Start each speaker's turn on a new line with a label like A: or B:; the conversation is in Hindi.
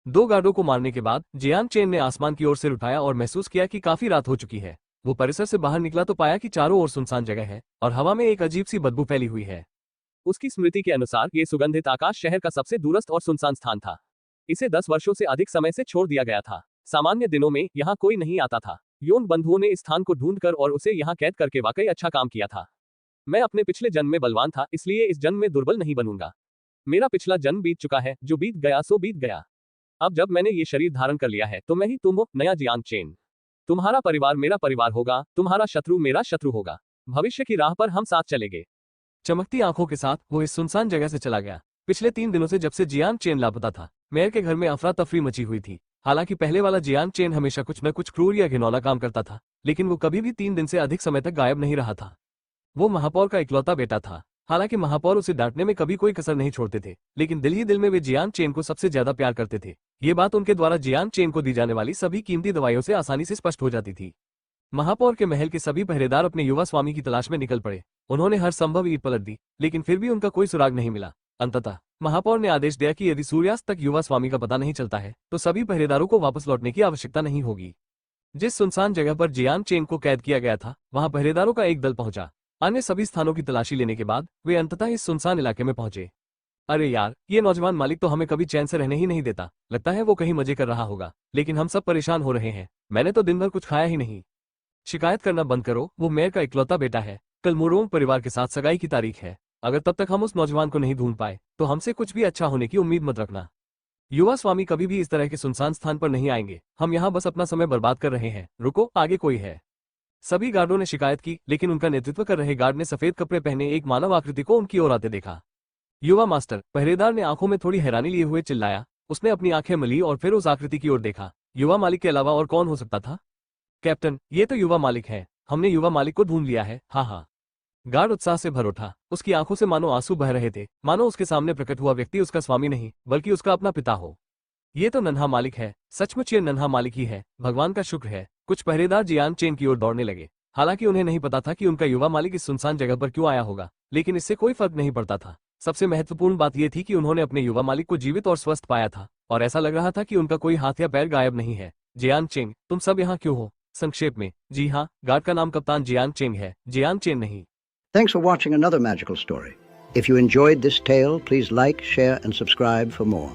A: दो गार्डों को मारने के बाद जियान चेन ने आसमान की ओर सिर उठाया और महसूस किया कि काफी रात हो चुकी है। वो परिसर से बाहर निकला तो पाया कि चारों ओर सुनसान जगह है और हवा में एक अजीब सी बदबू फैली हुई है। उसकी स्मृति के अनुसार ये सुगंधित आकाश शहर का सबसे दूरस्थ और सुनसान स्थान था। इसे 10 वर्षों से अधिक समय से छोड़ दिया गया था। सामान्य दिनों में यहाँ कोई नहीं आता था। योन बंधुओं ने इस स्थान को ढूंढकर और उसे यहाँ कैद करके वाकई अच्छा काम किया था। मैं अपने पिछले जन्म में बलवान था, इसलिए इस जन्म में दुर्बल नहीं बनूंगा। मेरा पिछला जन्म बीत चुका है, जो बीत गया सो बीत गया। अब जब मैंने ये शरीर धारण कर लिया है तो मैं ही तुम हो, नया जियान चेन। तुम्हारा परिवार मेरा परिवार होगा, तुम्हारा शत्रु मेरा शत्रु होगा। भविष्य की राह पर हम साथ चलेंगे। चमकती आंखों के साथ वो इस सुनसान जगह से चला गया। पिछले 3 दिनों से जब से जियान चेन लापता था, मेयर के घर में अफरा तफरी मची हुई थी। हालांकि पहले वाला जियान चेन हमेशा कुछ न कुछ क्रूर या घिनौना काम करता था, लेकिन वो कभी भी 3 दिन से अधिक समय तक गायब नहीं रहा था। वो महापौर का इकलौता बेटा था। हालांकि महापौर उसे डांटने में कभी कोई कसर नहीं छोड़ते थे, लेकिन दिल ही दिल में वे जियान चेन को सबसे ज्यादा प्यार करते थे। ये बात उनके द्वारा जियान चेन को दी जाने वाली सभी कीमती दवाइयों से आसानी से स्पष्ट हो जाती थी। महापौर के महल के सभी पहरेदार अपने युवा स्वामी की तलाश में निकल पड़े। उन्होंने हर संभव ईंट पलट दी, लेकिन फिर भी उनका कोई सुराग नहीं मिला। अंततः महापौर ने आदेश दिया कि यदि सूर्यास्त तक युवा स्वामी का पता नहीं चलता है तो सभी पहरेदारों को वापस लौटने की आवश्यकता नहीं होगी। जिस सुनसान जगह पर जियान चेन को कैद किया गया था, वहां पहरेदारों का एक दल पहुंचा। अन्य सभी स्थानों की तलाशी लेने के बाद वे अंततः इस सुनसान इलाके में पहुंचे। अरे यार, ये नौजवान मालिक तो हमें कभी चैन से रहने ही नहीं देता। लगता है वो कहीं मजे कर रहा होगा, लेकिन हम सब परेशान हो रहे हैं। मैंने तो दिन भर कुछ खाया ही नहीं। शिकायत करना बंद करो, वो मेयर का इकलौता बेटा है। कल मुरोंग परिवार के साथ सगाई की तारीख है। अगर तब तक हम उस नौजवान को नहीं ढूंढ पाए तो हमसे कुछ भी अच्छा होने की उम्मीद मत रखना। युवा स्वामी कभी भी इस तरह के सुनसान स्थान पर नहीं आएंगे। हम यहाँ बस अपना समय बर्बाद कर रहे हैं। रुको, आगे कोई है। सभी गार्डों ने शिकायत की, लेकिन उनका नेतृत्व कर रहे गार्ड ने सफेद कपड़े पहने एक मानव आकृति को उनकी ओर आते देखा। युवा मास्टर, पहरेदार ने आंखों में थोड़ी हैरानी लिए हुए चिल्लाया। उसने अपनी आंखें मली और फिर उस आकृति की ओर देखा। युवा मालिक के अलावा और कौन हो सकता था? कैप्टन, ये तो युवा मालिक है। हमने युवा मालिक को ढूंढ लिया है। हाँ हाँ। गार्ड उत्साह से भर उठा। उसकी आंखों से मानो आंसू बह रहे थे, मानो उसके सामने प्रकट हुआ व्यक्ति उसका स्वामी नहीं बल्कि उसका अपना पिता हो। ये तो नन्हा मालिक है। सचमुच ये नन्हा मालिक ही है। भगवान का शुक्र है। कुछ पहरेदार जियान चेन की ओर दौड़ने लगे। हालांकि उन्हें नहीं पता था कि उनका युवा मालिक इस सुनसान जगह पर क्यों आया होगा, लेकिन इससे कोई फर्क नहीं पड़ता था। सबसे महत्वपूर्ण बात यह थी कि उन्होंने अपने युवा मालिक को जीवित और स्वस्थ पाया था, और ऐसा लग रहा था कि उनका कोई हाथ या पैर गायब नहीं है। जियान चेंग, तुम सब यहाँ क्यों हो? संक्षेप में, जी हाँ, गार्ड का नाम कप्तान जियान चेंग है, जियान चेन नहीं।
B: Thanks for watching another magical story. If you enjoyed this tale, please like, share, and subscribe for more.